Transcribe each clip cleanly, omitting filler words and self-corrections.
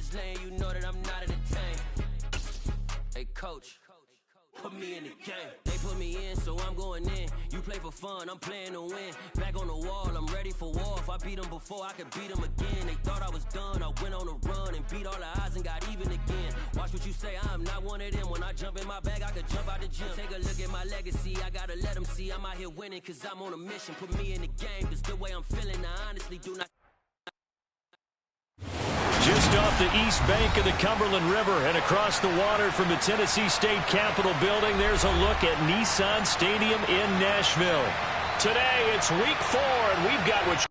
this lane, you know that I'm not entertained. Hey, coach, put me in the game. They put me in, so I'm going in. You play for fun, I'm playing to win. Back on the wall, I'm ready for war. If I beat them before, I could beat them again. They thought I was done, I went on a run and beat all the odds and got even again. Watch what you say, I'm not one of them. When I jump in my bag, I could jump out the gym. Take a look at my legacy, I gotta let them see I'm out here winning, cause I'm on a mission. Put me in the game, cause the way I'm feeling, I honestly do not. Just off the east bank of the Cumberland River and across the water from the Tennessee State Capitol building, there's a look at Nissan Stadium in Nashville. Today, it's week 4, and we've got what...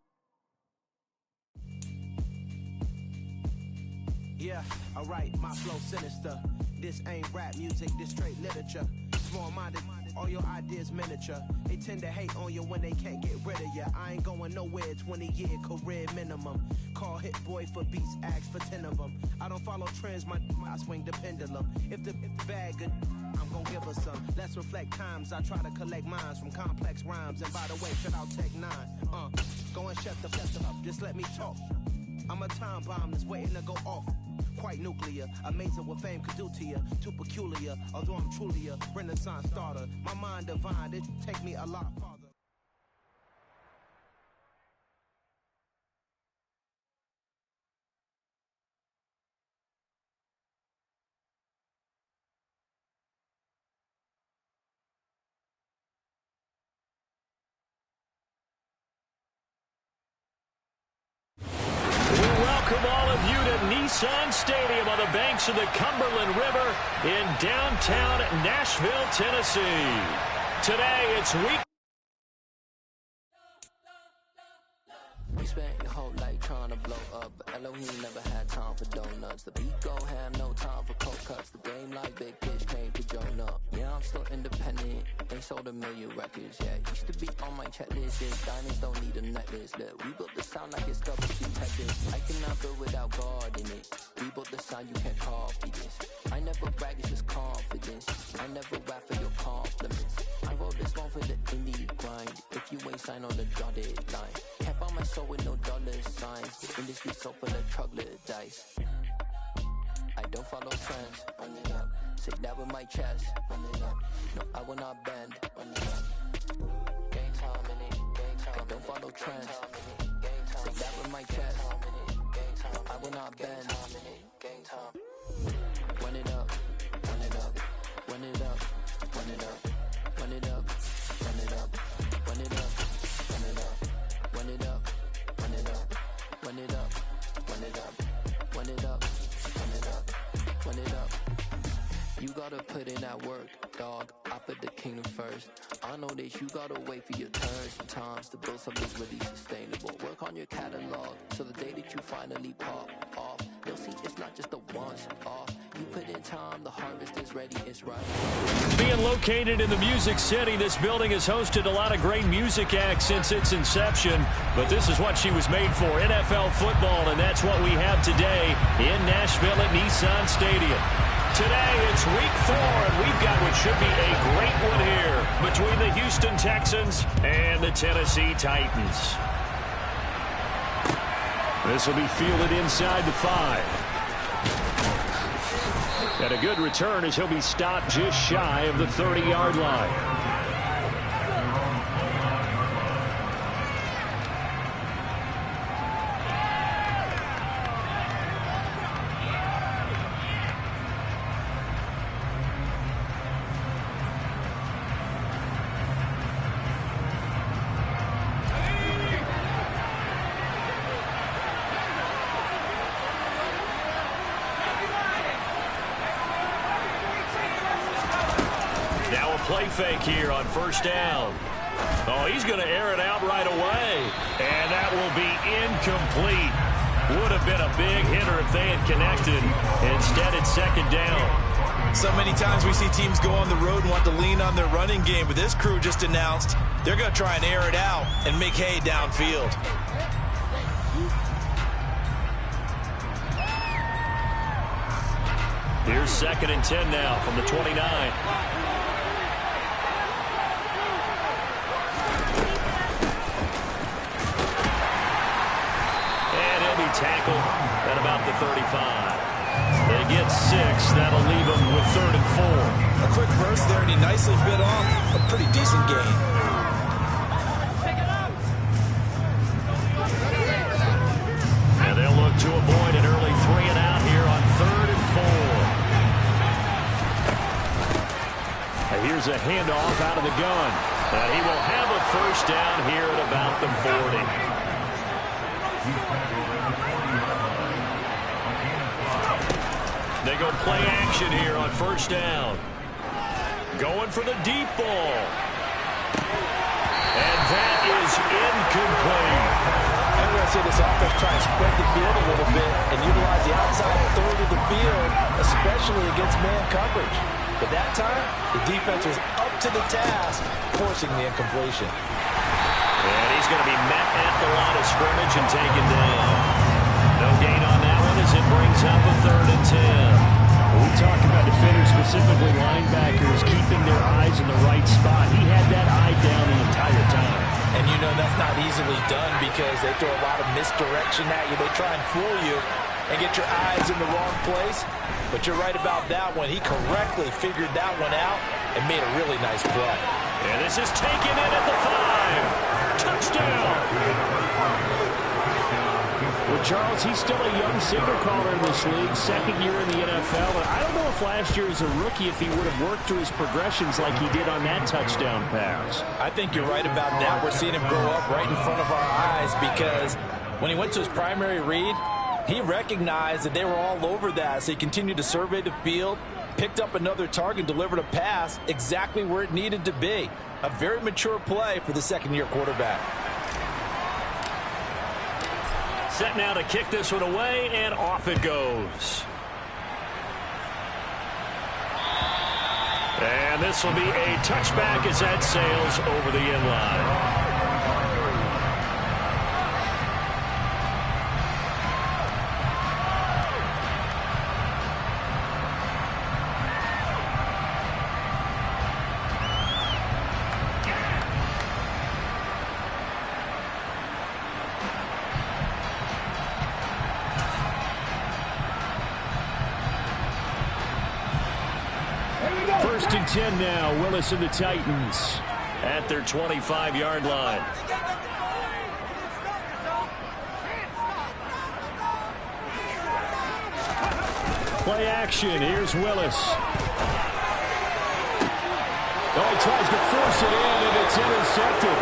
Yeah, alright, my flow sinister. This ain't rap music, this straight literature. Small-minded, all your ideas miniature. They tend to hate on you when they can't get rid of you. I ain't going nowhere, 20-year career minimum. Call Hit Boy for beats, ask for 10 of them. I don't follow trends, I swing the pendulum. If the bag good, I'm gonna give her some. Let's reflect times, I try to collect minds from complex rhymes. And by the way, shout out Tech 9. Go and shut the up, just let me talk. I'm a time bomb that's waiting to go off. Quite nuclear, amazing what fame could do to you. Too peculiar, although I'm truly a renaissance starter. My mind divine, it take me a lot farther. Welcome all of you to Nissan Stadium on the banks of the Cumberland River in downtown Nashville, Tennessee. Today, it's week... We spent your whole life trying to blow up, but Elohim never had time for donuts. The beat go ham, no time for cold cuts. The game like Big Pitch came to join up. Yeah, I'm still independent, ain't sold 1 million records. Yeah, used to be on my checklist. Yeah, diamonds don't need a necklace. Look, we built the sound like it's double detected. I cannot build without God in it. We built the sound, you can't copy this. I never brag, it's just confidence. I never rap for your compliments. I wrote this one for the indie grind. If you ain't signed on the dotted line, can't buy my soul with no dollar signs. The industry so full of troglodytes. I don't follow trends. Run it up. Say that with my chest. Run it up. No, I will not bend. Run it up. Game time in it. Game time. I don't follow trends. Say that with my chest. No, I will not bend. Game time. Run it up. Run it up. Run it up. Run it up. Run it up. Run it up. Run it up. Run it up. Run it up. Run it up. Run it up. Run it up. Run it up. Run it up. Run it up. You gotta put in that work, dog. I put the kingdom first. I know that you gotta wait for your turn sometimes to build something really sustainable. Work on your catalog so the day that you finally pop off, you'll see it's not just a once off. You put in time, the harvest is ready, it's right. Being located in the Music City, this building has hosted a lot of great music acts since its inception, but this is what she was made for, NFL football, and that's what we have today in Nashville at Nissan Stadium. Today, it's week 4, and we've got what should be a great one here between the Houston Texans and the Tennessee Titans. This will be fielded inside the 5. And a good return as he'll be stopped just shy of the 30-yard line. Play fake here on first down. Oh, he's going to air it out right away. And that will be incomplete. Would have been a big hitter if they had connected. Instead, it's second down. So many times we see teams go on the road and want to lean on their running game, but this crew just announced they're going to try and air it out and make hay downfield. Here's 2nd and 10 now from the 29. Tackled at about the 35. get 6. That'll leave him with 3rd and 4. A quick burst there, and he nicely bit off a pretty decent gain. And they'll look to avoid an early 3 and out here on 3rd and 4. And here's a handoff out of the gun. And he will have a first down here at about the 40. They go play action here on first down. Going for the deep ball. And that is incomplete. I'm going to see this offense try to spread the field a little bit and utilize the outside third of the field, especially against man coverage. But that time, the defense was up to the task, forcing the incompletion. And he's going to be met at the line of scrimmage and taken down. No gain on that one as it brings up a 3rd and 10. When we talk about defenders, specifically linebackers, keeping their eyes in the right spot, he had that eye down the entire time. And you know that's not easily done because they throw a lot of misdirection at you. They try and fool you and get your eyes in the wrong place. But you're right about that one. He correctly figured that one out and made a really nice play. And this is taken in at the 5. Touchdown! Well, Charles, he's still a young signal caller in this league, 2nd year in the NFL. And I don't know if last year as a rookie, if he would have worked through his progressions like he did on that touchdown pass. I think you're right about that. We're seeing him grow up right in front of our eyes because when he went to his primary read, he recognized that they were all over that. So he continued to survey the field, picked up another target, delivered a pass exactly where it needed to be. A very mature play for the 2nd-year quarterback. Set now to kick this one away, and off it goes. And this will be a touchback as that sails over the end line. First and 10 now. Willis and the Titans at their 25-yard line. Play action. Here's Willis. Oh, he tries to force it in, and it's intercepted.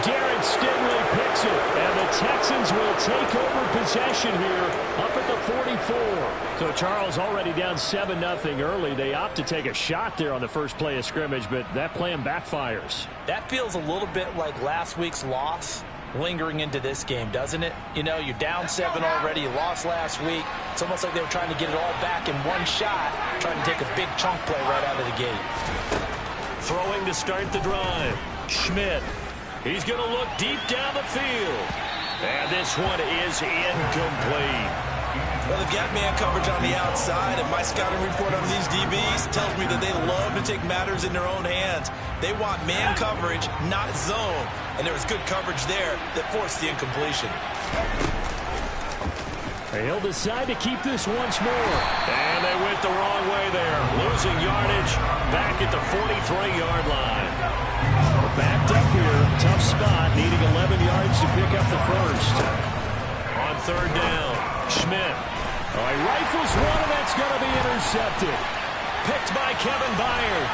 Garrett Stingley picks it, and the Texans will take over possession here up at the 44. So Charles already down 7-0 early. They opt to take a shot there on the first play of scrimmage, but that plan backfires. That feels a little bit like last week's loss lingering into this game, doesn't it? You know, you're down 7 already. You lost last week. It's almost like they were trying to get it all back in one shot, trying to take a big chunk play right out of the gate. Throwing to start the drive. Schmidt. He's going to look deep down the field. And this one is incomplete. Well, they've got man coverage on the outside, and my scouting report on these DBs tells me that they love to take matters in their own hands. They want man coverage, not zone. And there was good coverage there that forced the incompletion. He'll decide to keep this once more. And they went the wrong way there. Losing yardage back at the 43-yard line. We're backed up here. Tough spot. Needing 11 yards to pick up the first. On 3rd down, Schmidt. Oh, he rifles one, and that's going to be intercepted. Picked by Kevin Byard.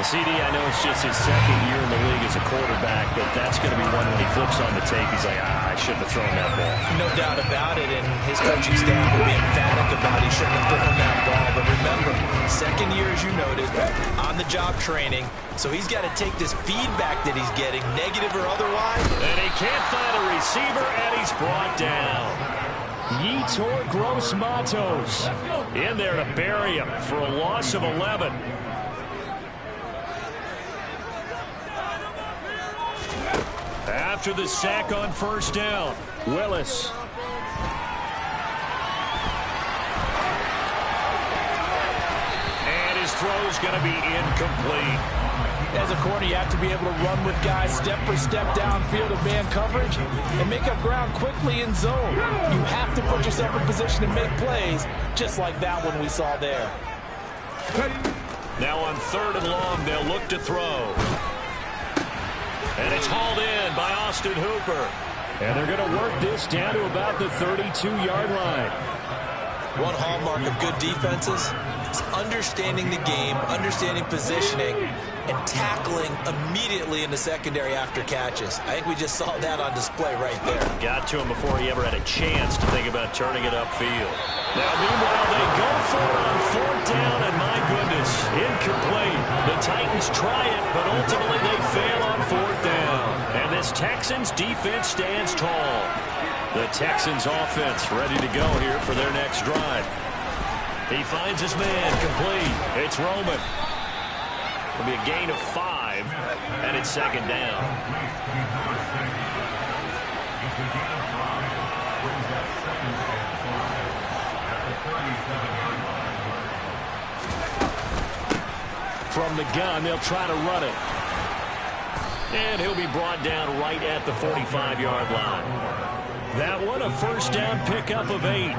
CD, I know it's just his 2nd year in the league as a quarterback, but that's going to be one when he flips on the tape. He's like, I shouldn't have thrown that ball. No doubt about it, and his coaching staff will be emphatic about he shouldn't have thrown that ball. But remember, 2nd year, as you noted, on-the-job training, so he's got to take this feedback that he's getting, negative or otherwise. And he can't find a receiver, and he's brought down. Yetur Gross-Matos in there to bury him for a loss of 11. After the sack on 1st down, Willis. And his throw's going to be incomplete. As a corner, you have to be able to run with guys step for step downfield of man coverage and make up ground quickly in zone. You have to put yourself in position to make plays, just like that one we saw there. Now on 3rd and long, they'll look to throw. And it's hauled in by Austin Hooper. And they're going to work this down to about the 32-yard line. One hallmark of good defenses is understanding the game, understanding positioning, and tackling immediately in the secondary after catches. I think we just saw that on display right there. Got to him before he ever had a chance to think about turning it upfield. Now, meanwhile, they go for it on 4th down, and my goodness, incomplete. The Titans try it, but ultimately they fail on 4th down. And this Texans defense stands tall. The Texans offense ready to go here for their next drive. He finds his man complete. It's Roman. It'll be a gain of 5, and it's 2nd down. From the gun, they'll try to run it. And he'll be brought down right at the 45-yard line. That one, a 1st down pickup of 8.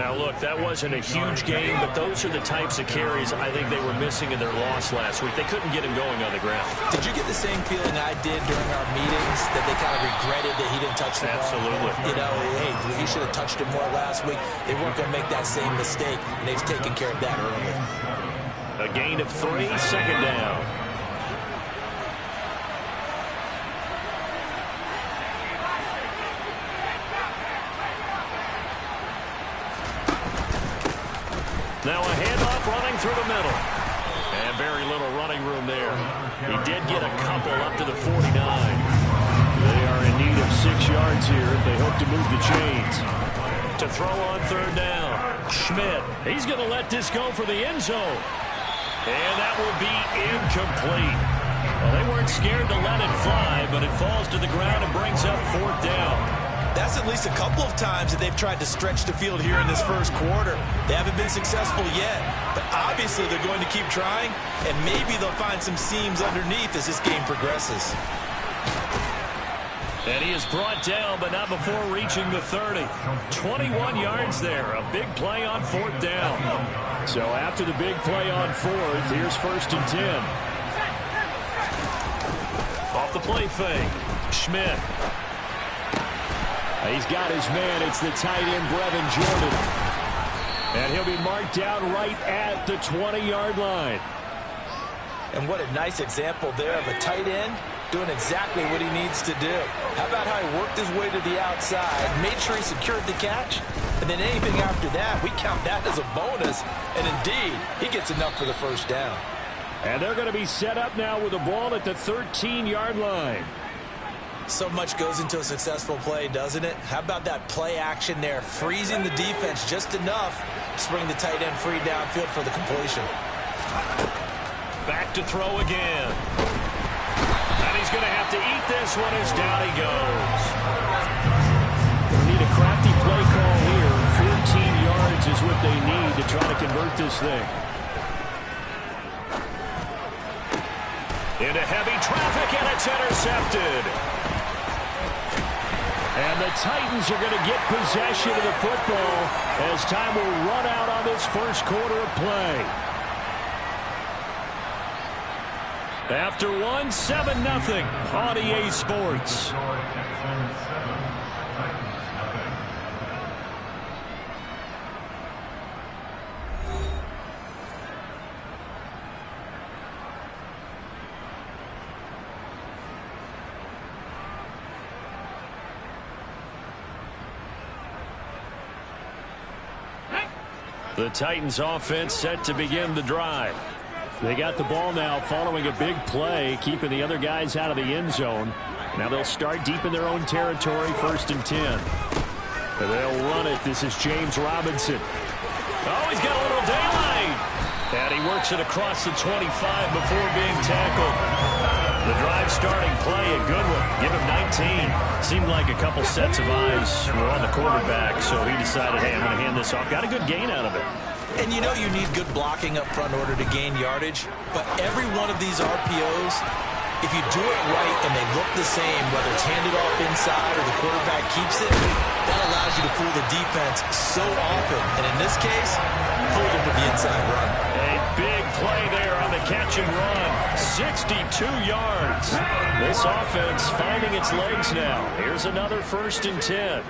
Now, look, that wasn't a huge game, but those are the types of carries I think they were missing in their loss last week. They couldn't get him going on the ground. Did you get the same feeling I did during our meetings, that they kind of regretted that he didn't touch the ball? Absolutely. You know, hey, he should have touched it more last week. They weren't going to make that same mistake, and they've taken care of that early. A gain of 3, 2nd down. Now a handoff running through the middle. And very little running room there. He did get a couple up to the 49. They are in need of 6 yards here if they hope to move the chains. To throw on 3rd down. Schmidt. He's going to let this go for the end zone. And that will be incomplete. Well, they weren't scared to let it fly, but it falls to the ground and brings up 4th down. That's at least a couple of times that they've tried to stretch the field here in this first quarter. They haven't been successful yet, but obviously they're going to keep trying, and maybe they'll find some seams underneath as this game progresses. And he is brought down, but not before reaching the 30. 21 yards there, a big play on 4th down. So after the big play on 4th, here's 1st and 10. Off the play fake, Schmidt. He's got his man. It's the tight end, Brevin Jordan. And he'll be marked down right at the 20-yard line. And what a nice example there of a tight end doing exactly what he needs to do. How about how he worked his way to the outside, made sure he secured the catch, and then anything after that, we count that as a bonus. And indeed, he gets enough for the 1st down. And they're going to be set up now with the ball at the 13-yard line. So much goes into a successful play, doesn't it? How about that play action there, freezing the defense just enough to bring the tight end free downfield for the completion. Back to throw again. And he's going to have to eat this one as down he goes. We need a crafty play call here. 14 yards is what they need to try to convert this thing. Into heavy traffic, and it's intercepted. And the Titans are going to get possession of the football as time will run out on this first quarter of play. After 1, 7-0 on EA Sports. The Titans offense set to begin the drive. They got the ball now following a big play, keeping the other guys out of the end zone. Now they'll start deep in their own territory, 1st and 10. They'll run it. This is James Robinson. Oh, he's got a little daylight. And he works it across the 25 before being tackled. The drive starting play, a good one. Give him 19. Seemed like a couple sets of eyes were on the quarterback, so he decided, hey, I'm going to hand this off. Got a good gain out of it. And you know you need good blocking up front in order to gain yardage, but every one of these RPOs, if you do it right and they look the same, whether it's handed off inside or the quarterback keeps it, that allows you to fool the defense so often. And in this case, fooled them with the inside run. A big play there on the catch and run. 62 yards. This offense finding its legs now. Here's another 1st and 10.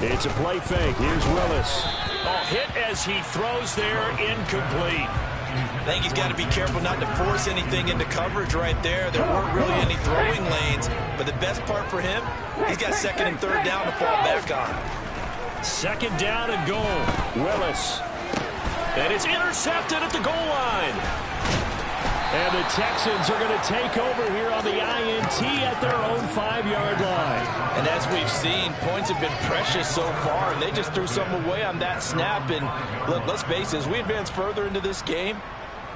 It's a play fake. Here's Willis. Oh, hit as he throws there, incomplete. I think he's got to be careful not to force anything into coverage right there. There weren't really any throwing lanes, but the best part for him, he's got 2nd and 3rd down to fall back on. 2nd down and goal. Willis. And it's intercepted at the goal line. And the Texans are going to take over here on the INT at their own 5-yard line. And as we've seen, points have been precious so far, and they just threw some away on that snap. And look, let's face it, as we advance further into this game,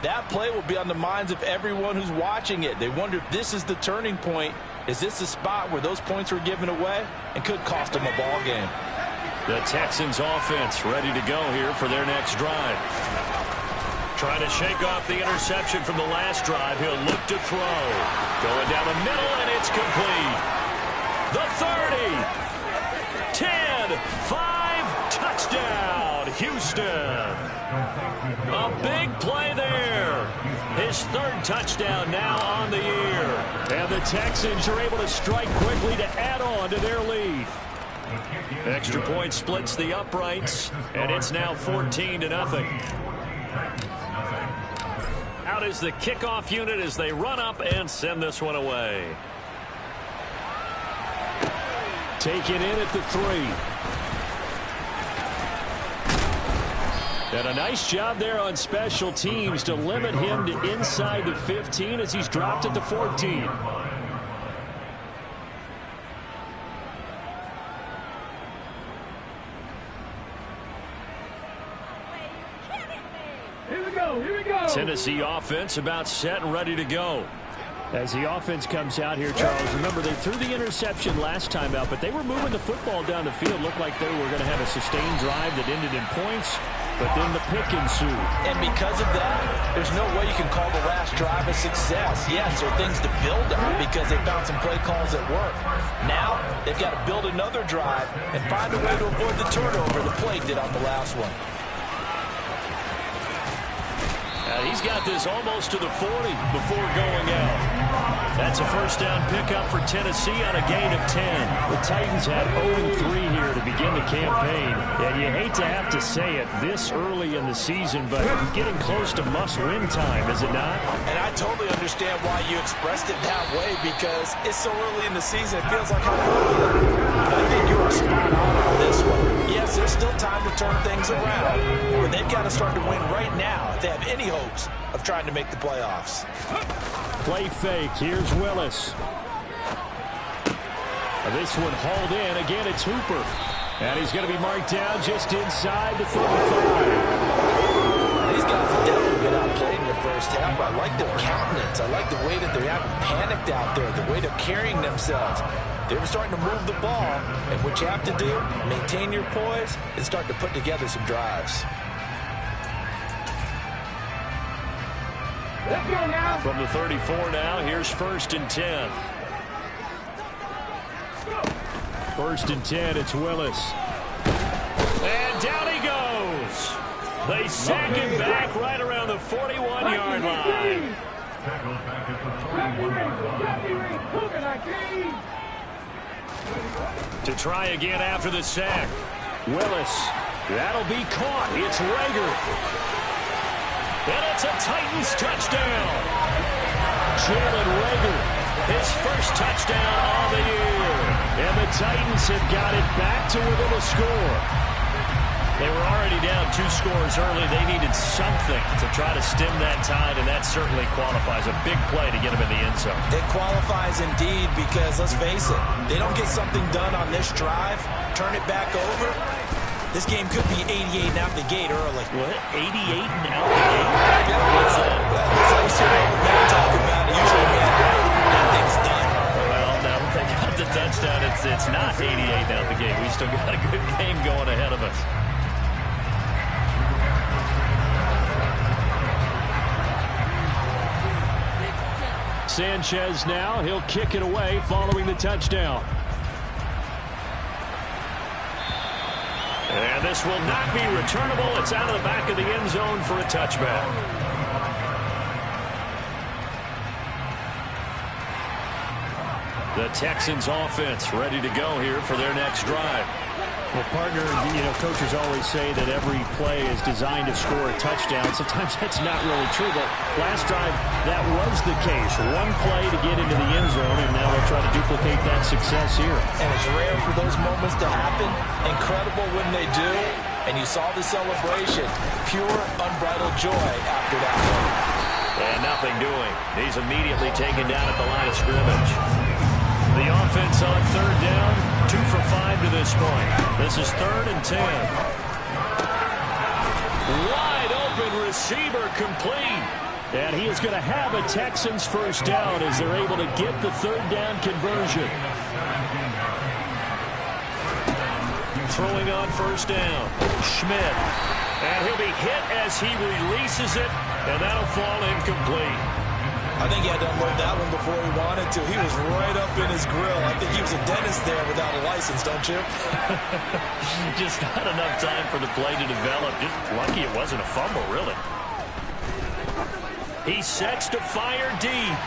that play will be on the minds of everyone who's watching it. They wonder if this is the turning point. Is this the spot where those points were given away and could cost them a ball game? The Texans offense ready to go here for their next drive. Trying to shake off the interception from the last drive. He'll look to throw. Going down the middle, and it's complete. The 30. 10. 5. Touchdown, Houston. A big play there. His 3rd touchdown now on the year. And the Texans are able to strike quickly to add on to their lead. Extra point splits the uprights, and it's now 14-0. Out is the kickoff unit as they run up and send this one away. Taken in at the 3. And a nice job there on special teams to limit him to inside the 15 as he's dropped at the 14. Tennessee offense about set and ready to go. As the offense comes out here, Charles, remember they threw the interception last time out, but they were moving the football down the field. Looked like they were going to have a sustained drive that ended in points, but then the pick ensued. And because of that, there's no way you can call the last drive a success. Yes, there are things to build on because they found some play calls that work. Now, they've got to build another drive and find a way to avoid the turnover the play did on the last one. He's got this almost to the 40 before going out. That's a 1st down pickup for Tennessee on a gain of 10. The Titans had 0-3 here to begin the campaign. And you hate to have to say it this early in the season, but getting close to must-win time, is it not? And I totally understand why you expressed it that way because it's so early in the season, it feels like how early. I think you were spot on this one. Yes, there's still time to turn things around, but they've got to start to win right now if they have any hopes of trying to make the playoffs. Play fake. Here's Willis. This one hauled in. Again, it's Hooper. And he's going to be marked down just inside the 35. These guys have definitely been outplayed in the first half. I like their countenance. I like the way that they haven't panicked out there, the way they're carrying themselves. They were starting to move the ball, and what you have to do, maintain your poise and start to put together some drives. Let's go now. From the 34 now, here's 1st and 10. 1st and 10, it's Willis. And down he goes. They sack him back right around the 41-yard line. To try again after the sack. Willis. That'll be caught. It's Rager. And it's a Titans touchdown. Jalen Rager, his 1st touchdown on the year. And the Titans have got it back to within a score. They were already down 2 scores early. They needed something to try to stem that tide, and that certainly qualifies. A big play to get them in the end zone. It qualifies indeed because, let's face it, they don't get something done on this drive, turn it back over, this game could be 88 and out the gate early. What? 88 and out the gate? What's that? That's like we're talking about. Usually, that thing's done. Well, now that they got the touchdown, it's not 88 and out the gate. We still got a good game going ahead of us. Sanchez now. He'll kick it away following the touchdown. And this will not be returnable. It's out of the back of the end zone for a touchback. The Texans offense ready to go here for their next drive. Well, partner, coaches always say that every play is designed to score a touchdown. Sometimes that's not really true, but last drive, that was the case. One play to get into the end zone, and now they'll try to duplicate that success here. And it's rare for those moments to happen. Incredible when they do. And you saw the celebration. Pure, unbridled joy after that one. And nothing doing. He's immediately taken down at the line of scrimmage. The offense on third down, 2 for 5 to this point. This is 3rd and 10. Wide open receiver complete. And he is going to have a Texans first down as they're able to get the third down conversion. Throwing on first down, Schmidt. And he'll be hit as he releases it, and that'll fall incomplete. I think he had to unload that one before he wanted to. He was right up in his grill. I think he was a dentist there without a license, don't you? Just not enough time for the play to develop. Just lucky it wasn't a fumble, really. He sets to fire deep.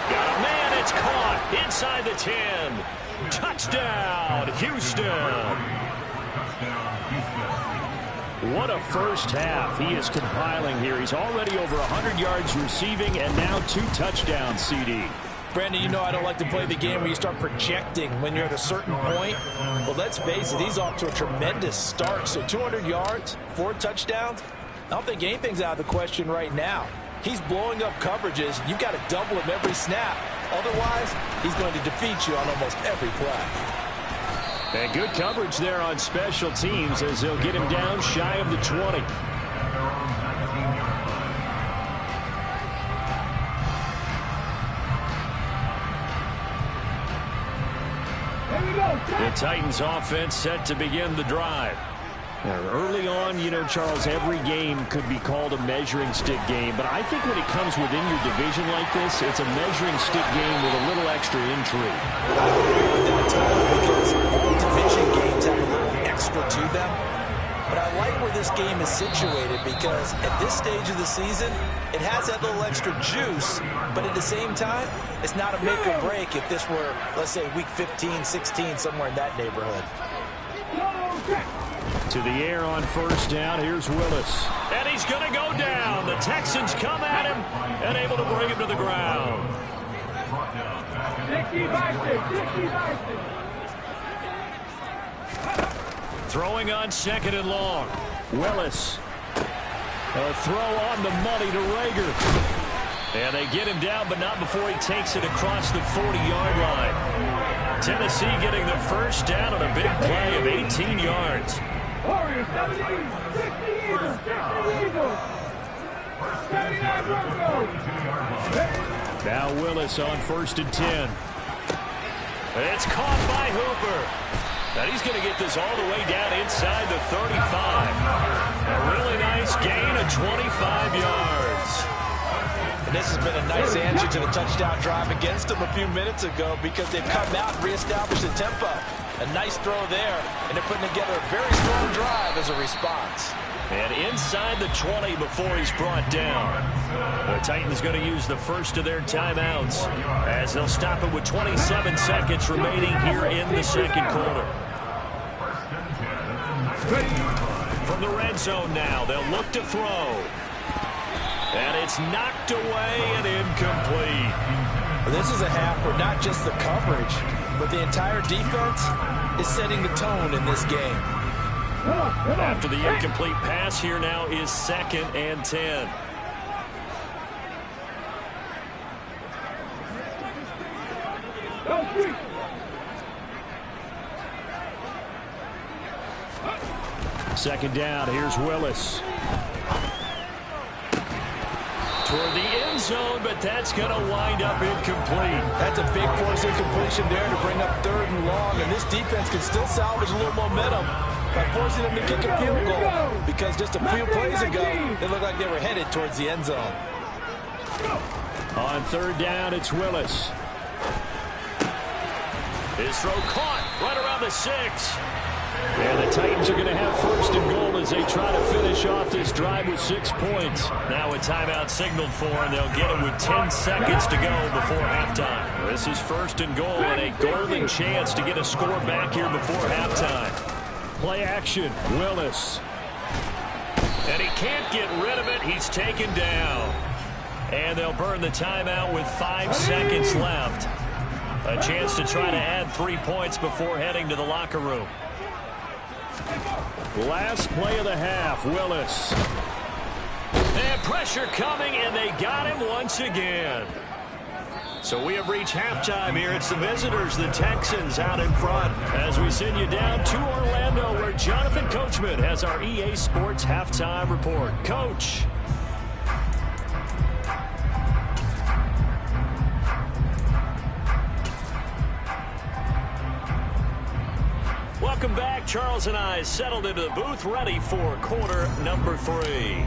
Got a man, it's caught inside the 10. Touchdown, Houston. What a first half he is compiling here. He's already over 100 yards receiving and now 2 touchdowns, CD. Brandon, you know I don't like to play the game where you start projecting when you're at a certain point. Well, let's face it, he's off to a tremendous start. So 200 yards, 4 touchdowns. I don't think anything's out of the question right now. He's blowing up coverages. You've got to double him every snap. Otherwise, he's going to defeat you on almost every play. And good coverage there on special teams as they'll get him down shy of the 20. The Titans offense set to begin the drive. Early on, Charles, every game could be called a measuring stick game, but I think when it comes within your division like this, it's a measuring stick game with a little extra intrigue. I agree with that, Tyler, because all division games have a little extra to them. But I like where this game is situated because at this stage of the season, it has that little extra juice, but at the same time, it's not a make or break if this were, let's say, week 15, 16, somewhere in that neighborhood. To the air on first down. Here's Willis. And he's going to go down. The Texans come at him and able to bring him to the ground. Throwing on 2nd and long. Willis. A throw on the money to Rager. And they get him down, but not before he takes it across the 40-yard line. Tennessee getting the first down on a big play of 18 yards. Now Willis on 1st and 10. It's caught by Hooper. And he's going to get this all the way down inside the 35. A really nice gain of 25 yards. And this has been a nice answer to the touchdown drive against them a few minutes ago because they've come out and reestablished the tempo. A nice throw there, and they're putting together a very strong drive as a response. And inside the 20 before he's brought down. The Titans going to use the first of their timeouts as they'll stop it with 27 seconds remaining here in the second quarter. From the red zone now, they'll look to throw. And it's knocked away and incomplete. Well, this is a half where not just the coverage, but the entire defense is setting the tone in this game. After the incomplete pass, here now is 2nd and 10. Second down, here's Willis. Toward the end zone, but that's going to wind up incomplete. That's a big force incompletion there to bring up 3rd and long, and this defense can still salvage a little momentum by forcing them to kick a field goal because just a few plays ago, they looked like they were headed towards the end zone. On third down, it's Willis. His throw caught right around the 6. And the Titans are going to have first and goal as they try to finish off this drive with 6 points. Now a timeout signaled for, and they'll get it with 10 seconds to go before halftime. This is first and goal and a golden chance to get a score back here before halftime. Play action, Willis. And he can't get rid of it. He's taken down. And they'll burn the timeout with 5 seconds left. A chance to try to add 3 points before heading to the locker room. Last play of the half, Willis. And pressure coming, and they got him once again. So we have reached halftime here. It's the visitors, the Texans, out in front. As we send you down to Orlando, where Jonathan Coachman has our EA Sports halftime report. Coach. Welcome back. Charles and I settled into the booth, ready for quarter number 3.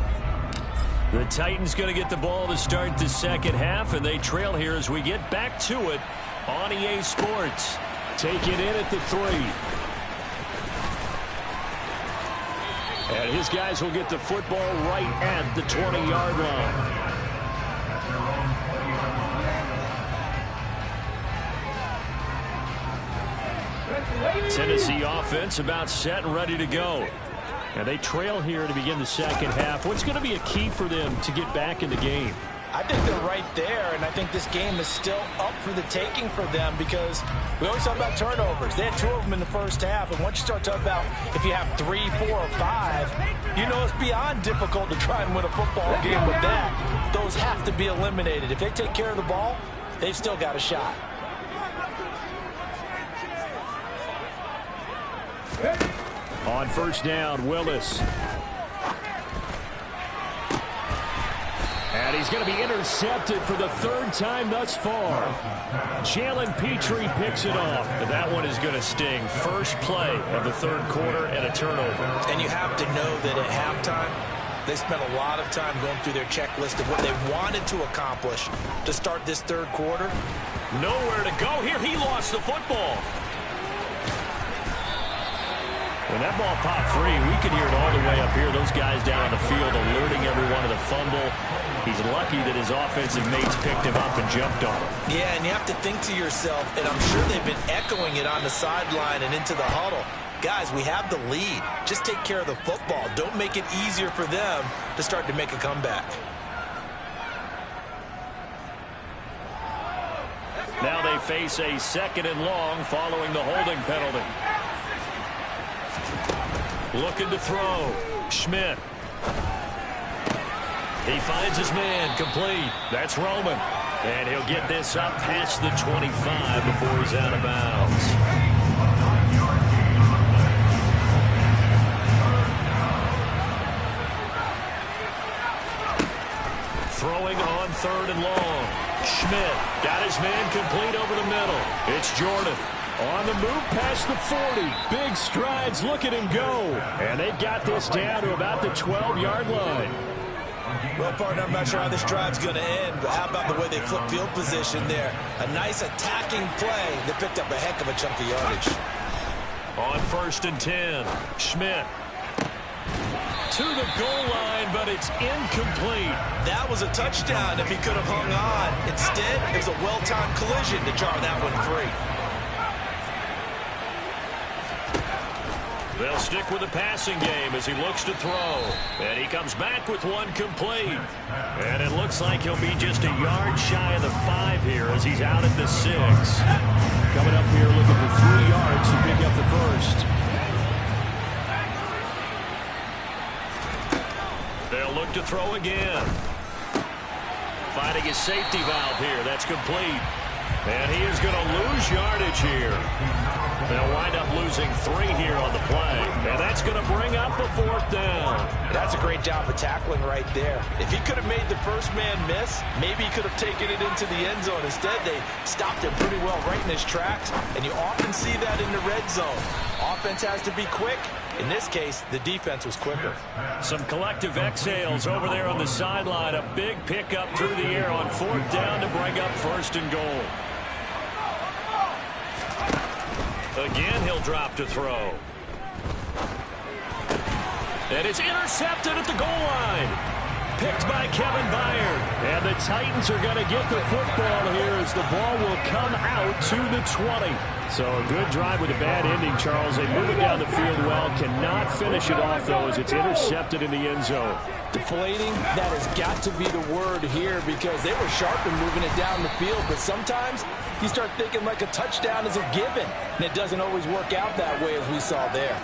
The Titans going to get the ball to start the second half, and they trail here as we get back to it on EA Sports. Take it in at the 3. And his guys will get the football right at the 20-yard line. Tennessee offense about set and ready to go. And they trail here to begin the second half. What's going to be a key for them to get back in the game? I think they're right there, and I think this game is still up for the taking for them because we always talk about turnovers. They had 2 of them in the first half, and once you start talking about if you have 3, 4, or 5, you know it's beyond difficult to try and win a football game with that. Those have to be eliminated. If they take care of the ball, they've still got a shot. On first down, Willis. And he's going to be intercepted for the 3rd time thus far. Jalen Petrie picks it off. And that one is going to sting. First play of the 3rd quarter and a turnover. And you have to know that at halftime, they spent a lot of time going through their checklist of what they wanted to accomplish to start this 3rd quarter. Nowhere to go here. He lost the football. When that ball popped free, we could hear it all the way up here. Those guys down on the field alerting everyone of the fumble. He's lucky that his offensive mates picked him up and jumped on him. Yeah, and you have to think to yourself, and I'm sure they've been echoing it on the sideline and into the huddle. Guys, we have the lead. Just take care of the football. Don't make it easier for them to start to make a comeback. Now they face a 2nd and long following the holding penalty. Looking to throw. Schmidt. He finds his man complete. That's Roman. And he'll get this up past the 25 before he's out of bounds. Throwing on 3rd and long. Schmidt got his man complete over the middle. It's Jordan. On the move past the 40. Big strides. Look at him go. And they've got this down to about the 12-yard line. Well, partner, I'm not sure how this drive's going to end, but how about the way they flip field position there? A nice attacking play that picked up a heck of a chunk of yardage. On 1st and 10. Schmidt. To the goal line, but it's incomplete. That was a touchdown if he could have hung on. Instead, it was a well-timed collision to jar that one free. They'll stick with the passing game as he looks to throw. And he comes back with one complete. And it looks like he'll be just a yard shy of the 5 here as he's out at the 6. Coming up here looking for 3 yards to pick up the first. They'll look to throw again. Finding his safety valve here. That's complete. And he is going to lose yardage here. They'll wind up losing losing 3 here on the play. And that's going to bring up a 4th down. That's a great job of tackling right there. If he could have made the first man miss, maybe he could have taken it into the end zone. Instead, they stopped him pretty well right in his tracks, and you often see that in the red zone. Offense has to be quick. In this case, the defense was quicker. Some collective exhales over there on the sideline. A big pickup through the air on 4th down to bring up 1st and goal. Again, he'll drop to throw. And it's intercepted at the goal line. Picked by Kevin Byard. And the Titans are going to get the football here as the ball will come out to the 20. So a good drive with a bad ending, Charles. They move it down the field well. Cannot finish it off, though, as it's intercepted in the end zone. Deflating, that has got to be the word here because they were sharp in moving it down the field. But sometimes you start thinking like a touchdown is a given. And it doesn't always work out that way as we saw there.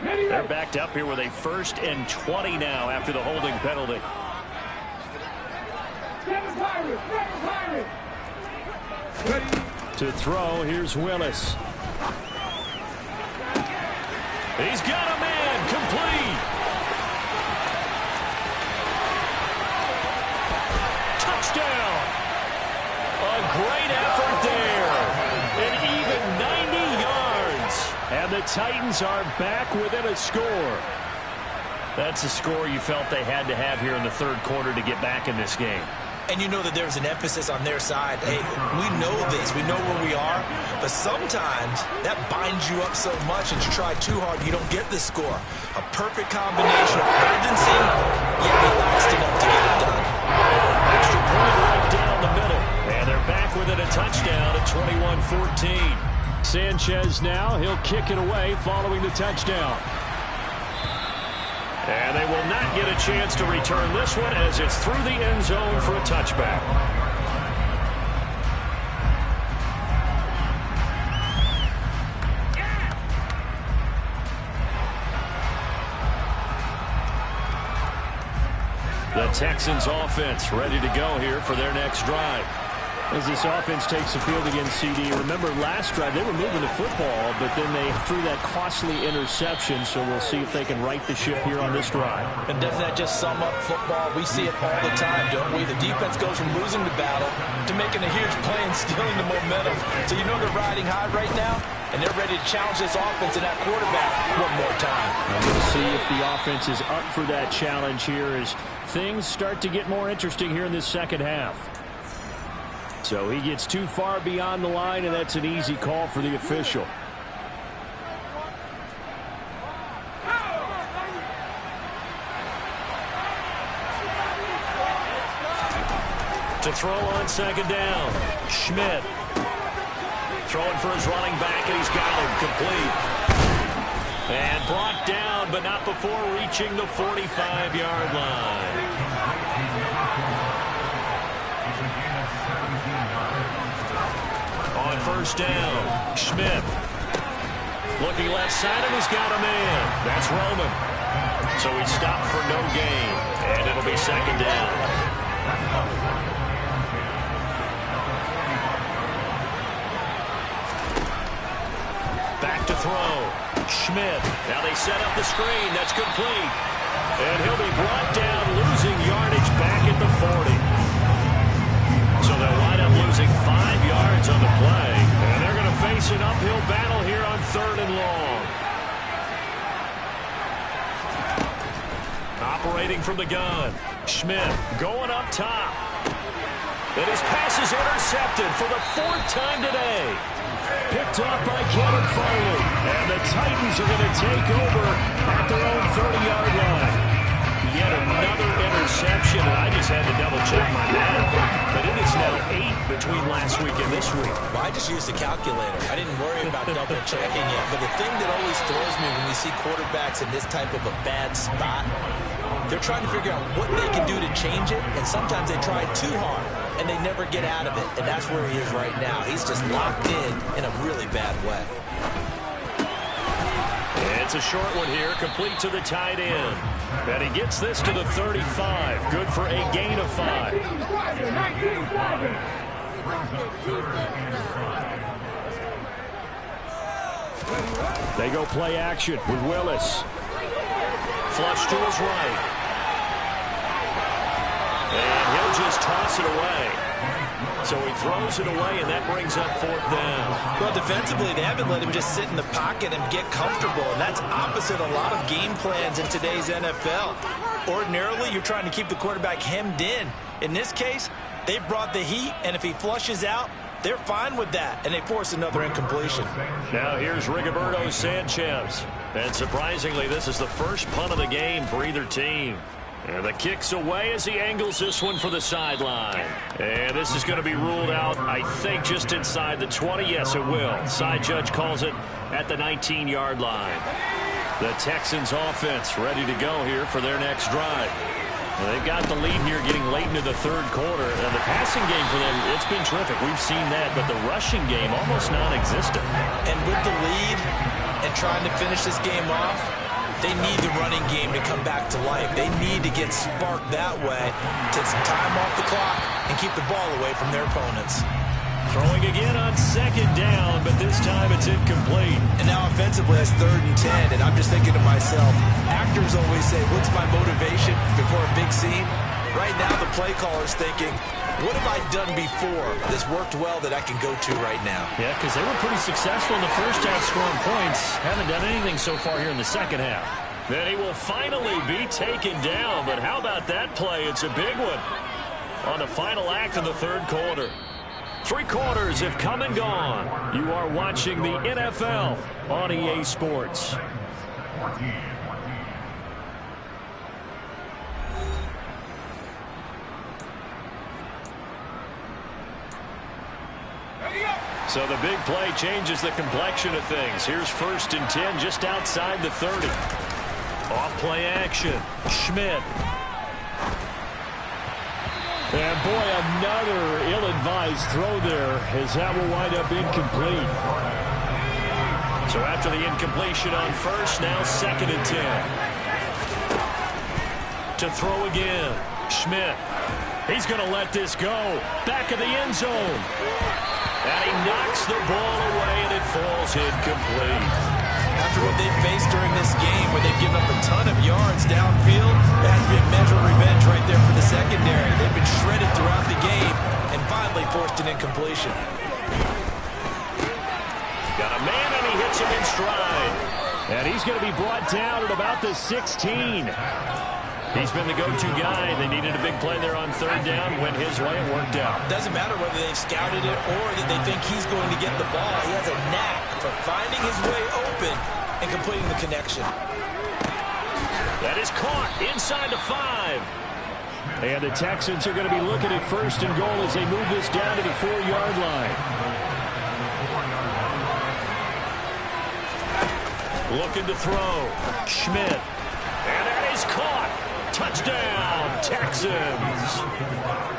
They're backed up here with a 1st and 20 now after the holding penalty. To throw, here's Willis. He's got a man, complete. Touchdown. A great effort there. An even 90 yards. And the Titans are back within a score. That's a score you felt they had to have here in the 3rd quarter to get back in this game. And you know that there's an emphasis on their side. Hey, we know this. We know where we are. But sometimes that binds you up so much and you try too hard, you don't get the score. A perfect combination of urgency, yet relaxed enough to get it done. Extra point right down the middle. And they're back within a touchdown at 21-14. Sanchez now, he'll kick it away following the touchdown. And they will not get a chance to return this one as it's through the end zone for a touchback. The Texans offense ready to go here for their next drive. As this offense takes the field against CD, remember last drive they were moving the football, but then they threw that costly interception, so we'll see if they can right the ship here on this drive. And doesn't that just sum up football? We see it all the time, don't we? The defense goes from losing the battle to making a huge play and stealing the momentum. So you know they're riding high right now, and they're ready to challenge this offense and that quarterback one more time. And we'll see if the offense is up for that challenge here as things start to get more interesting here in this second half. So he gets too far beyond the line, and that's an easy call for the official. To throw on 2nd down, Schmidt. Throwing for his running back, and he's got him complete. And brought down, but not before reaching the 45-yard line. On 1st down, Schmidt. Looking left side, and he's got a man. That's Roman. So he stopped for no gain, and it'll be 2nd down. Back to throw. Schmidt. Now they set up the screen. That's complete. And he'll be brought down, losing yardage back at the 40. So they'll wind up losing 5 yards on the play. And they're going to face an uphill battle here on 3rd and long. Operating from the gun. Schmidt going up top. And his pass is intercepted for the 4th time today. Picked up by Kevin Farley. And the Titans are going to take over at their own 30-yard line. Yet another interception, and I just had to double-check my math. But it is now 8 between last week and this week. Well, I just used a calculator. I didn't worry about double-checking it. But the thing that always throws me when we see quarterbacks in this type of a bad spot, they're trying to figure out what they can do to change it, and sometimes they try too hard, and they never get out of it. And that's where he is right now. He's just locked in a really bad way. And It's a short one here, complete to the tight end. And he gets this to the 35. Good for a gain of 5. They go play action with Willis. Flush to his right. And he'll just toss it away. So he throws it away, and that brings up 4th down. Well, defensively, they haven't let him just sit in the pocket and get comfortable, and that's opposite a lot of game plans in today's NFL. Ordinarily, you're trying to keep the quarterback hemmed in. In this case, they brought the heat, and if he flushes out, they're fine with that, and they force another incompletion. Now here's Rigoberto Sanchez. And surprisingly, this is the first punt of the game for either team. And the kick's away as he angles this one for the sideline. And this is going to be ruled out, I think, just inside the 20. Yes, it will. Side judge calls it at the 19-yard line. The Texans offense ready to go here for their next drive. Well, they've got the lead here getting late into the 3rd quarter. And the passing game for them, it's been terrific. We've seen that, but the rushing game almost non-existent. And with the lead and trying to finish this game off, they need the running game to come back to life. They need to get sparked that way, take some time off the clock, and keep the ball away from their opponents. Throwing again on 2nd down, but this time it's incomplete. And now offensively it's 3rd and 10, and I'm just thinking to myself, actors always say, what's my motivation before a big scene? Right now the play caller's thinking, what have I done before that's worked well that I can go to right now? Yeah, because they were pretty successful in the first half scoring points. Haven't done anything so far here in the second half. Then he will finally be taken down, but how about that play? It's a big one on the final act of the 3rd quarter. 3 quarters have come and gone. You are watching the NFL on EA Sports. So the big play changes the complexion of things. Here's 1st and 10 just outside the 30. Off play action. Schmidt. And boy, another ill-advised throw there as that will wind up incomplete. So after the incompletion on 1st, now 2nd and 10. To throw again. Schmidt. He's going to let this go. Back of the end zone. And he knocks the ball away, and it falls incomplete. After what they've faced during this game, where they've given up a ton of yards downfield, there has to be a measure of revenge right there for the secondary. They've been shredded throughout the game and finally forced an incompletion. Got a man, and he hits him in stride. And he's going to be brought down at about the 16. He's been the go-to guy. They needed a big play there on 3rd down. Went his way and worked out. Doesn't matter whether they've scouted it or that they think he's going to get the ball. He has a knack for finding his way open and completing the connection. That is caught inside the 5. And the Texans are going to be looking at 1st and goal as they move this down to the 4-yard line. Looking to throw. Schmidt. And that is caught. Touchdown, Texans.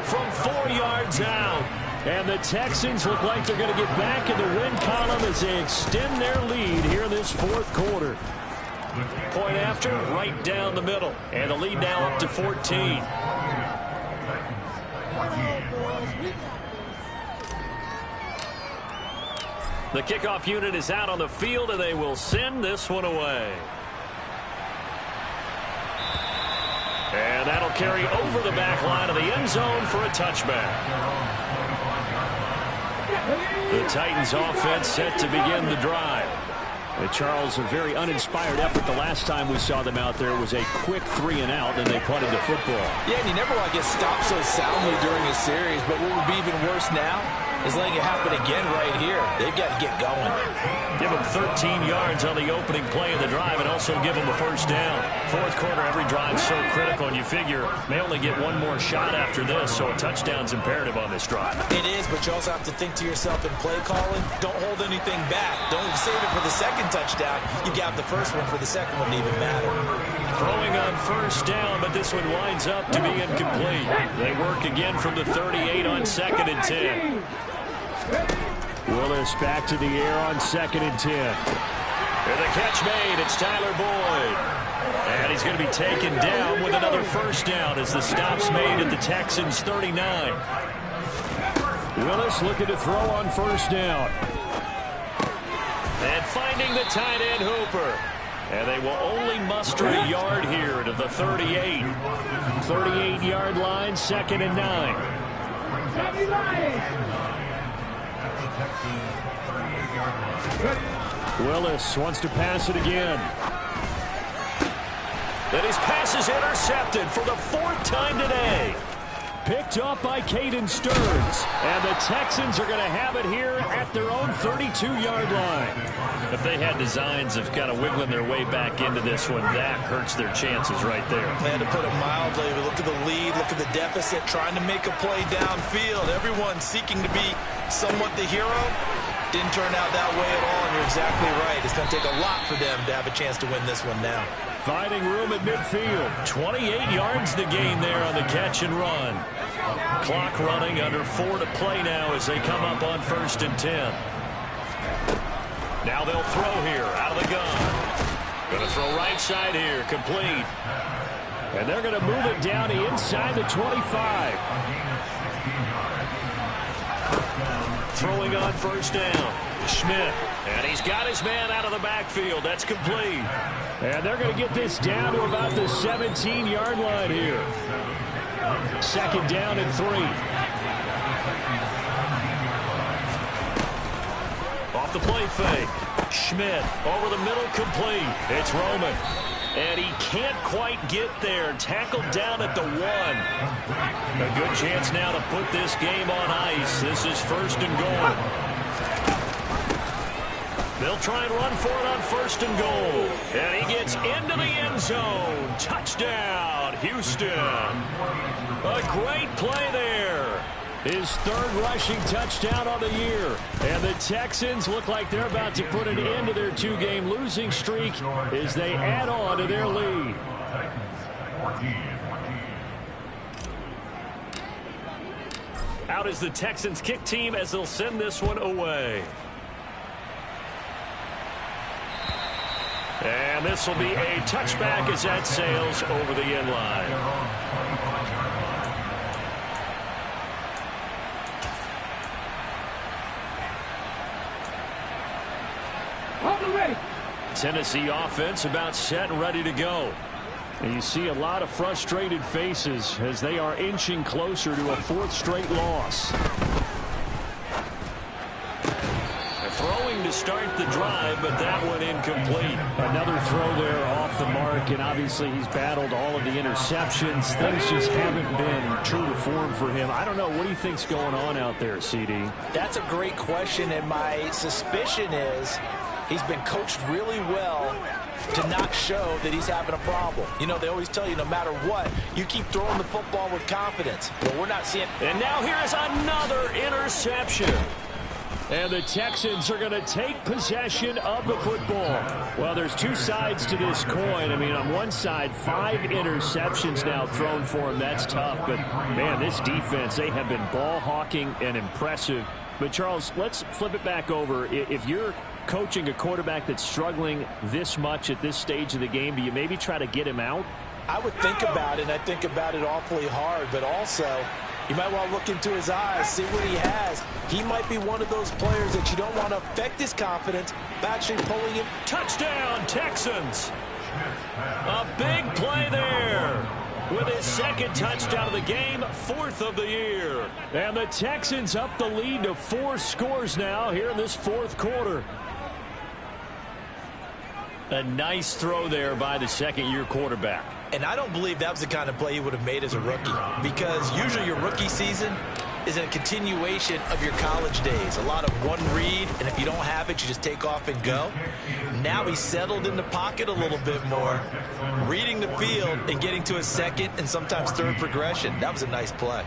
From 4 yards out. And the Texans look like they're going to get back in the win column as they extend their lead here in this 4th quarter. Point after, right down the middle. And the lead now up to 14. The kickoff unit is out on the field, and they will send this one away. And that'll carry over the back line of the end zone for a touchback. The Titans offense set to begin the drive. Charles, a very uninspired effort the last time we saw them out there. It was a quick 3 and out, and they punted the football. Yeah, and you never want to get stopped so soundly during a series, but what would be even worse now is letting it happen again right here. They've got to get going. Give them 13 yards on the opening play of the drive and also give them a 1st down. 4th quarter, every drive's so critical, and you figure they only get one more shot after this, so a touchdown's imperative on this drive. It is, but you also have to think to yourself in play calling, don't hold anything back. Don't save it for the 2nd touchdown. You got the 1st one for the 2nd one to even matter. Throwing on 1st down, but this one winds up to be incomplete. They work again from the 38 on 2nd and 10. Willis back to the air on 2nd and 10. And the catch made. It's Tyler Boyd. And he's going to be taken down with another first down as the stop's made at the Texans' 39. Willis looking to throw on first down. And finding the tight end Hooper. And they will only muster a yard here to the 38. 38-yard line, 2nd and 9. Willis wants to pass it again. And his pass is intercepted for the 4th time today. Picked up by Caden Stearns. And the Texans are going to have it here at their own 32-yard line. If they had designs of kind of wiggling their way back into this one, that hurts their chances right there. They had to put it mildly. Look at the lead, look at the deficit, trying to make a play downfield. Everyone seeking to be somewhat the hero. Didn't turn out that way at all, and you're exactly right. It's going to take a lot for them to have a chance to win this one now. Finding room at midfield. 28 yards the gain there on the catch and run. Clock running, under 4 to play now as they come up on 1st and 10. Now they'll throw here out of the gun. Going to throw right side here, complete. And they're going to move it down to inside the 25. Throwing on first down. Schmidt. And he's got his man out of the backfield. That's complete. And they're going to get this down to about the 17-yard line here. 2nd down and 3. Off the play fake. Schmidt over the middle, complete. It's Roman. And he can't quite get there. Tackled down at the 1. A good chance now to put this game on ice. This is 1st and goal. They'll try and run for it on 1st and goal. And he gets into the end zone. Touchdown, Houston. A great play there. His 3rd rushing touchdown on the year. And the Texans look like they're about to put an end to their 2-game losing streak as they add on to their lead. Out is the Texans kick team as they'll send this one away. And this will be a touchback as that sails over the end line. Tennessee offense about set and ready to go. And you see a lot of frustrated faces as they are inching closer to a 4th straight loss. They're throwing to start the drive, but that one incomplete. Another throw there off the mark, and obviously he's battled all of the interceptions. Things just haven't been true to form for him. I don't know. What do you think's going on out there, CD? That's a great question, and my suspicion is he's been coached really well to not show that he's having a problem. You know, they always tell you no matter what, you keep throwing the football with confidence. But we're not seeing. And now here's another interception. And the Texans are going to take possession of the football. Well, there's 2 sides to this coin. I mean, on one side, 5 interceptions now thrown for him. That's tough. But, man, this defense, they have been ball hawking and impressive. But, Charles, let's flip it back over. If you're coaching a quarterback that's struggling this much at this stage of the game, do you maybe try to get him out? I would think about it, and I think about it awfully hard, but also you might want to look into his eyes, see what he has. He might be one of those players that you don't want to affect his confidence by actually pulling him. Touchdown, Texans. A big play there. With his 2nd touchdown of the game, 4th of the year. And the Texans up the lead to 4 scores now here in this 4th quarter. A nice throw there by the 2nd-year quarterback. And I don't believe that was the kind of play he would have made as a rookie, because usually your rookie season is a continuation of your college days. A lot of one read, and if you don't have it, you just take off and go. Now he's settled in the pocket a little bit more, reading the field and getting to his 2nd and sometimes 3rd progression. That was a nice play.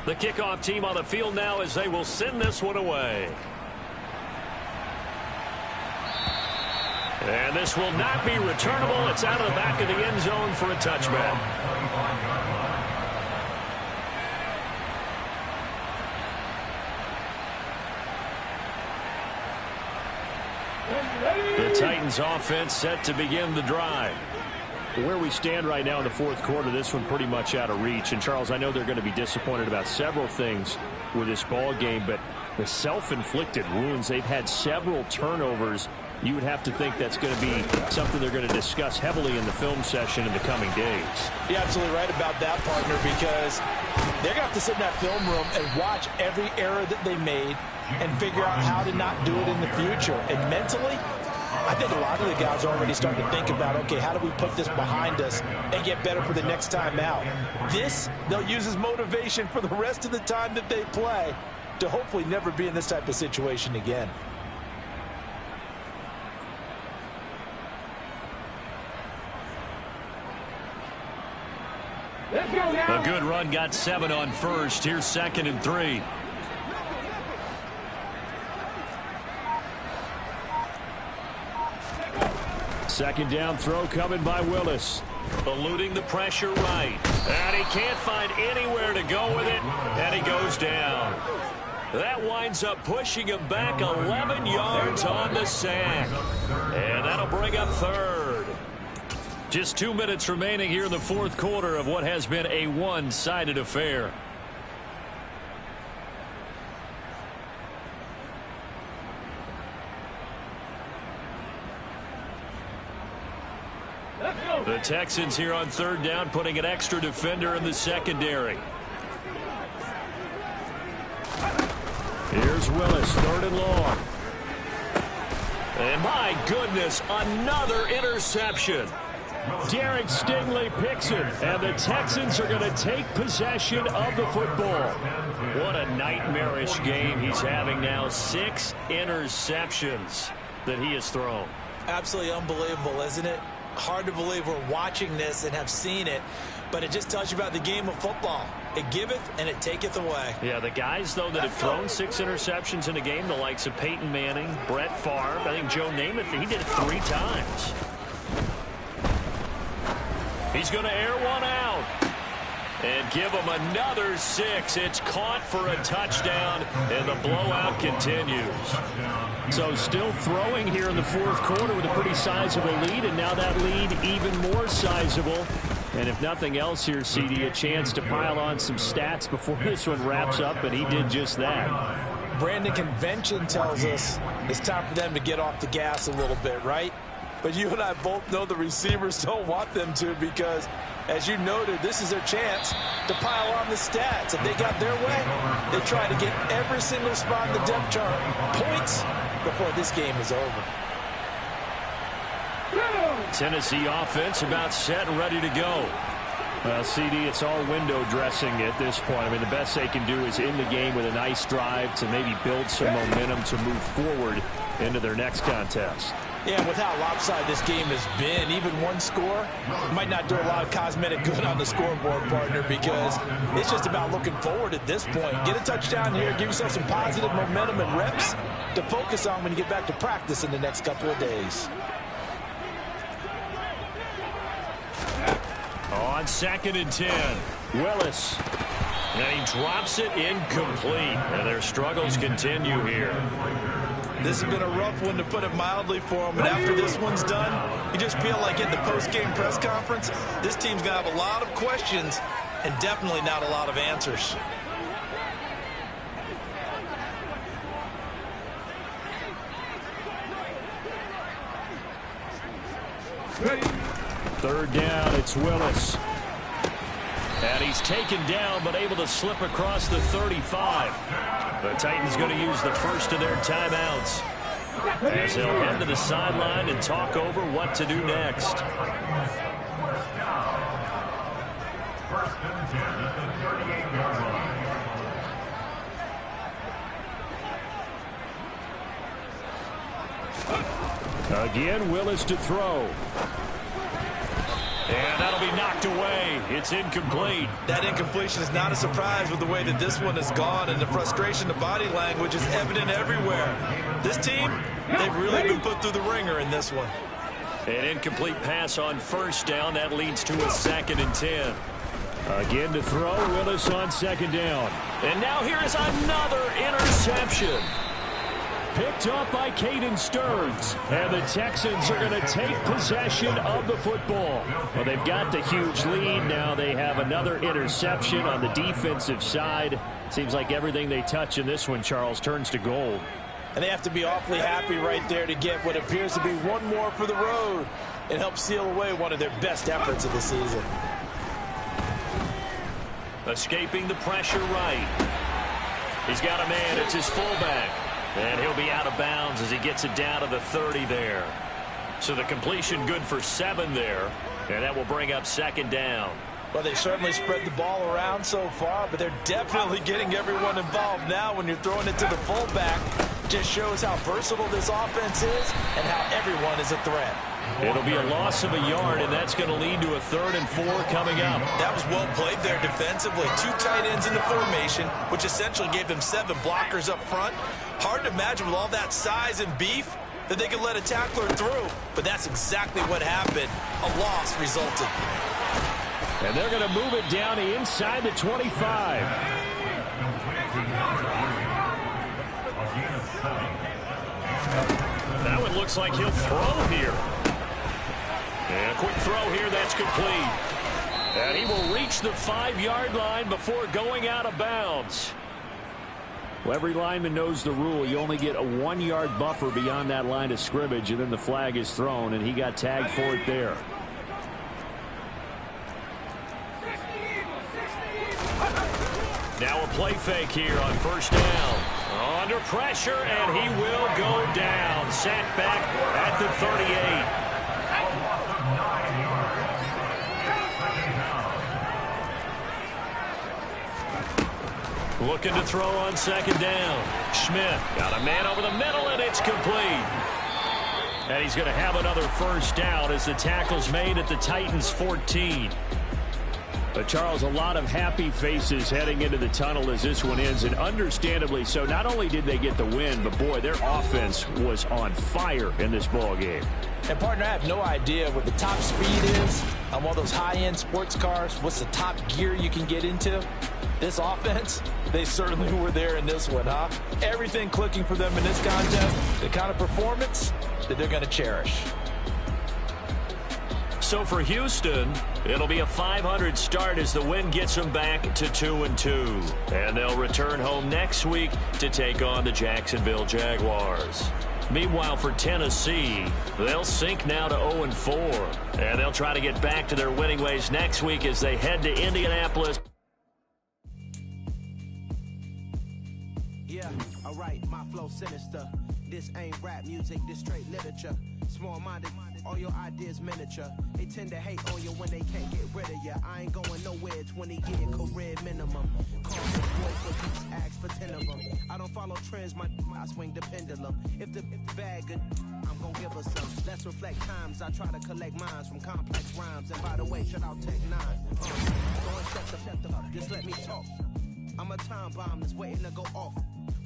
The kickoff team on the field now as they will send this one away. And this will not be returnable. It's out of the back of the end zone for a touchback. The Titans offense set to begin the drive. Where we stand right now in the fourth quarter, this one pretty much out of reach. And, Charles, I know they're going to be disappointed about several things with this ball game, but the self-inflicted wounds, they've had several turnovers. You would have to think that's going to be something they're going to discuss heavily in the film session in the coming days. You're absolutely right about that, partner, because they're going to have to sit in that film room and watch every error that they made and figure out how to not do it in the future. And mentally, I think a lot of the guys are already starting to think about, okay, how do we put this behind us and get better for the next time out? This, they'll use as motivation for the rest of the time that they play to hopefully never be in this type of situation again. A good run got 7 on first. Here's 2nd and 3. Second down throw coming by Willis. Eluding the pressure right. And he can't find anywhere to go with it. And he goes down. That winds up pushing him back 11 yards on the sack. And that'll bring up 3rd. Just 2 minutes remaining here in the fourth quarter of what has been a one-sided affair. The Texans here on 3rd down, putting an extra defender in the secondary. Here's Willis, 3rd and long. And my goodness, another interception. Derek Stingley picks it, and the Texans are going to take possession of the football. What a nightmarish game he's having now. 6 interceptions that he has thrown. Absolutely unbelievable, isn't it? Hard to believe we're watching this and have seen it, but it just tells you about the game of football. It giveth and it taketh away. Yeah, the guys, though, that have thrown 6 interceptions in a game, the likes of Peyton Manning, Brett Favre, I think Joe Namath, he did it 3 times. He's going to air one out and give him another 6. It's caught for a touchdown, and the blowout continues. So still throwing here in the fourth quarter with a pretty sizable lead, and now that lead even more sizable. And if nothing else here, CD, a chance to pile on some stats before this one wraps up, and he did just that. Brandon, convention tells us it's time for them to get off the gas a little bit, right? But you and I both know the receivers don't want them to, because, as you noted, this is their chance to pile on the stats. If they got their way, they try to get every single spot in the depth chart points before this game is over. Tennessee offense about set and ready to go. Well, CD, it's all window dressing at this point. I mean, the best they can do is in the game with a nice drive to maybe build some momentum to move forward into their next contest. Yeah, with how lopsided this game has been, even one score might not do a lot of cosmetic good on the scoreboard, partner, because it's just about looking forward at this point. Get a touchdown here, give yourself some positive momentum and reps to focus on when you get back to practice in the next couple of days. On 2nd and 10, Willis. and he drops it incomplete. And their struggles continue here. This has been a rough one, to put it mildly, for him. And after this one's done, you just feel like in the post-game press conference, this team's going to have a lot of questions and definitely not a lot of answers. Third down, it's Willis. And he's taken down, but able to slip across the 35. The Titans going to use the first of their timeouts, as they'll head to the sideline and talk over what to do next. Again, Willis to throw. And that'll be knocked away. It's incomplete. That incompletion is not a surprise with the way that this one has gone, and the frustration, the body language is evident everywhere. This team, they've really been put through the ringer in this one. An incomplete pass on first down. That leads to a 2nd and 10. Again to throw, Willis on 2nd down. And now here is another interception. picked up by Caden Stearns. And the Texans are going to take possession of the football. Well, they've got the huge lead. Now they have another interception on the defensive side. Seems like everything they touch in this one, Charles, turns to gold. And they have to be awfully happy right there to get what appears to be one more for the road. It helps seal away one of their best efforts of the season. Escaping the pressure right. He's got a man. It's his fullback. And he'll be out of bounds as he gets it down to the 30 there. So the completion good for 7 there. And that will bring up second down. Well, they certainly spread the ball around so far, but they're definitely getting everyone involved now when you're throwing it to the fullback. Just shows how versatile this offense is and how everyone is a threat. It'll be a loss of a yard, and that's going to lead to a 3rd and 4 coming up. That was well played there defensively. 2 tight ends in the formation, which essentially gave them 7 blockers up front. Hard to imagine with all that size and beef that they could let a tackler through, but that's exactly what happened. A loss resulted. And they're going to move it down to inside the 25. That one looks like he'll throw here. And a quick throw here, that's complete. And he will reach the 5-yard line before going out of bounds. Well, every lineman knows the rule. You only get a 1-yard buffer beyond that line of scrimmage, and then the flag is thrown, and he got tagged for it there. Now a play fake here on first down. Under pressure, and he will go down. Sacked back at the 38. Looking to throw on second down. Schmidt got a man over the middle, and it's complete. And he's going to have another first down as the tackle's made at the Titans' 14. But, Charles, a lot of happy faces heading into the tunnel as this one ends, and understandably so. Not only did they get the win, but, boy, their offense was on fire in this ball game. And, partner, I have no idea what the top speed is on one of those high-end sports cars. What's the top gear you can get into? This offense, they certainly were there in this one, huh? Everything clicking for them in this contest, the kind of performance that they're going to cherish. So for Houston, it'll be a 500 start as the win gets them back to 2-2. And they'll return home next week to take on the Jacksonville Jaguars. Meanwhile, for Tennessee, they'll sink now to 0-4. And they'll try to get back to their winning ways next week as they head to Indianapolis. Yeah, alright, my flow sinister. This ain't rap music, this straight literature. Small-minded, all your ideas miniature. They tend to hate on you when they can't get rid of you. I ain't going nowhere, 20-year career minimum. Call me boy for beats, ask for 10 of them. I don't follow trends, I swing the pendulum. If the bag good, I'm gonna give her some. Let's reflect times, I try to collect minds from complex rhymes. And by the way, shout out Tech 9. Go and shut the up, just let me talk. I'm a time bomb that's waiting to go off.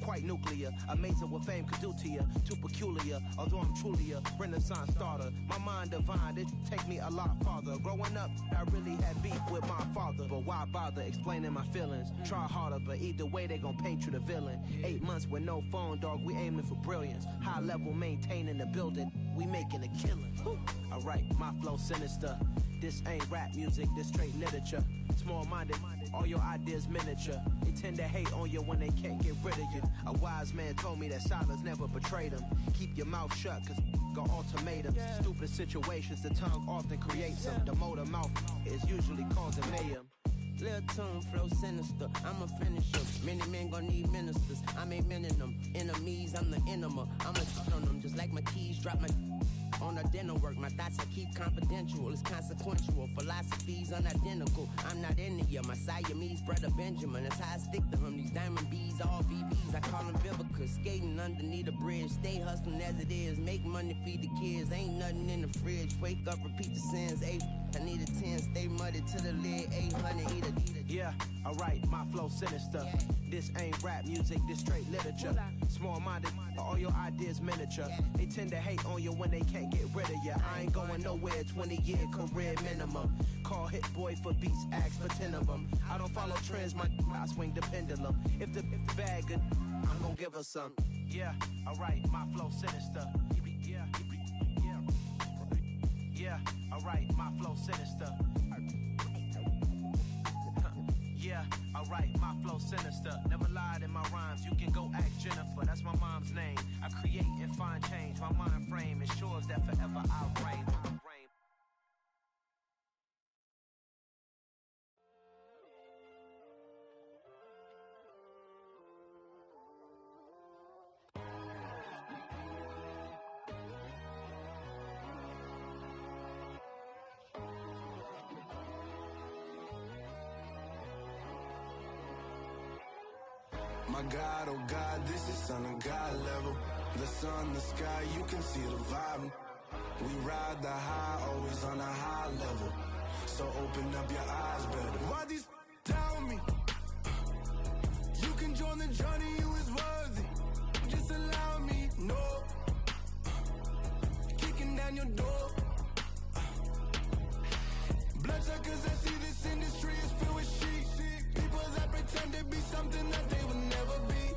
Quite nuclear, amazing what fame could do to you. Too peculiar, although I'm truly a renaissance starter. My mind divine, it take me a lot farther. Growing up, I really had beef with my father. But why bother explaining my feelings? Try harder, but either way they gon' paint you the villain. 8 months with no phone, dog, we aiming for brilliance. High level maintaining the building, we making a killing. Alright, my flow sinister. This ain't rap music, this straight literature. Small-minded, all your ideas miniature. They tend to hate on you when they can't get rid of you. A wise man told me that silence never betrayed him. Keep your mouth shut, cause got ultimatums. Stupid situations, the tongue often creates them. The motor mouth is usually causing mayhem. Lil' tune, flow sinister, I'm a finisher. Many men gon' need ministers, I'm a men in them. Enemies, I'm the enema. I'm a shit on them, just like my keys drop my on a dinner work. My thoughts I keep confidential, it's consequential. Philosophies unidentical, I'm not in it yet. My Siamese brother Benjamin, that's how I stick to him. These diamond bees, all BBs, I call them Vivica. Skating underneath the bridge, stay hustling as it is. Make money, feed the kids, ain't nothing in the fridge. Wake up, repeat the sins, I need a 10, stay muddy to the lid, 800, eat a. Yeah, alright, my flow sinister. This ain't rap music, this straight literature. Small-minded, all your ideas miniature. They tend to hate on you when they can't get rid of you. I ain't going nowhere, 20-year career minimum. Call Hit Boy for beats, ask for 10 of them. I don't follow trends, I swing the pendulum. If the bag good, I'm gonna give her some. Yeah, alright, my flow sinister. Yeah, alright, my flow sinister. Yeah, alright, my flow sinister. Never lied in my rhymes, you can go ask Jennifer, that's my mom's name. I create and find change, my mind frame ensures that forever I'll reign. My God, oh God, this is son of God level. The sun, the sky, you can see the vibe. We ride the high, always on a high level. So open up your eyes better. Why these tell me? You can join the journey, you is worthy. Just allow me, no. Kicking down your door. Bloodsuckers, I see this industry is filled with sheep. People that pretend to be something that they will never be.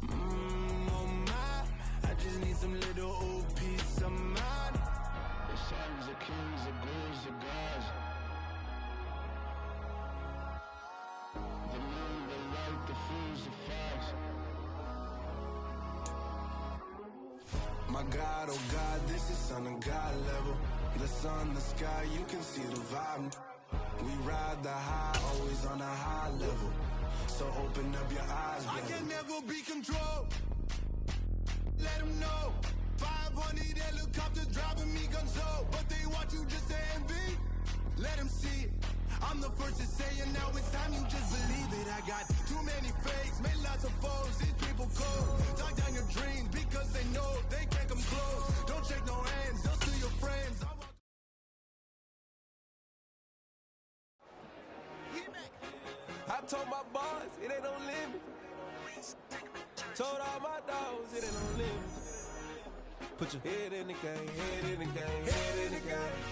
Oh my, I just need some little old peace of mind. The sons of kings, the ghouls, the gods. The moon, the light, the fools, the facts. My God, oh God, this is son of God level. The sun, the sky, you can see the vibe. We ride the high, always on a high level. So open up your eyes, baby. I can never be controlled. Let them know. 500 helicopters driving me gonzo. But they want you just to envy. Let them see it. I'm the first to say it, now it's time you just believe it. I got too many fakes, made lots of foes. These people cold. Talk down your dreams because they know they can't come close. Don't shake no hands, just to your friends. I told my boss, it ain't no limit. Told all my dogs, it ain't no limit. Put your head in the game, head in the game, head in the game.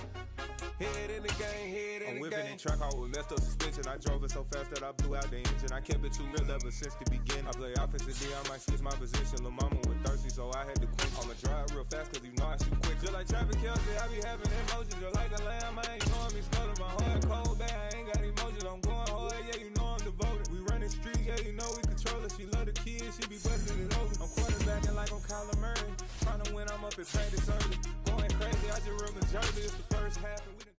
Head in the game, head in the game. I'm whipping in track, I was messed up suspension. I drove it so fast that I blew out the engine. I kept it too real ever since the beginning. I play offensive D, I might switch my position. Lil' mama was thirsty, so I had to quit. I'ma drive real fast, cause you know I shoot quick. Just like traffic Kelsey, I be having emotions. Just like a lamb, I ain't knowing me scuttling. My heart cold, bad, I ain't got emotions. I'm going hard, yeah, you know I'm devoted. We running streets, yeah, you know we control it. She love the kids, she be busting it over. I'm quarterbacking like I'm Kyler Murray. Trying to win, I'm up at practice early. Going crazy, I just rode the jersey. It's the first half, and we done.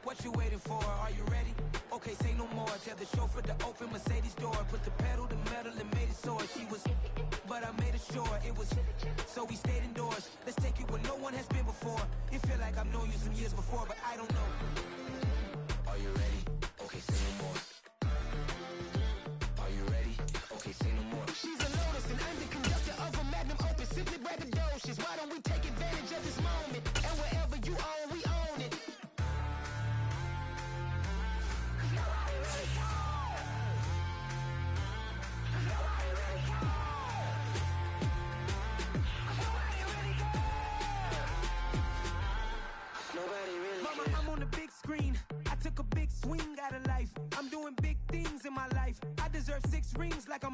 What you waiting for? Are you ready? Okay, say no more. Tell the chauffeur to open Mercedes door. Put the pedal to metal and made it soar. She was, but I made it sure it was. So we stayed indoors. Let's take it where no one has been before. It feel like I've known you some years before, but I don't know. Are you ready? Okay, say no more. Are you ready? Okay, say no more. She's a Lotus and I'm the conductor of a magnum opus. Simply braggadocious. Why don't we take advantage of this moment? And wherever you own, we own it. Mama, I'm on the big screen. I took a big swing out of life. I'm doing big things in my life. I deserve 6 rings like I'm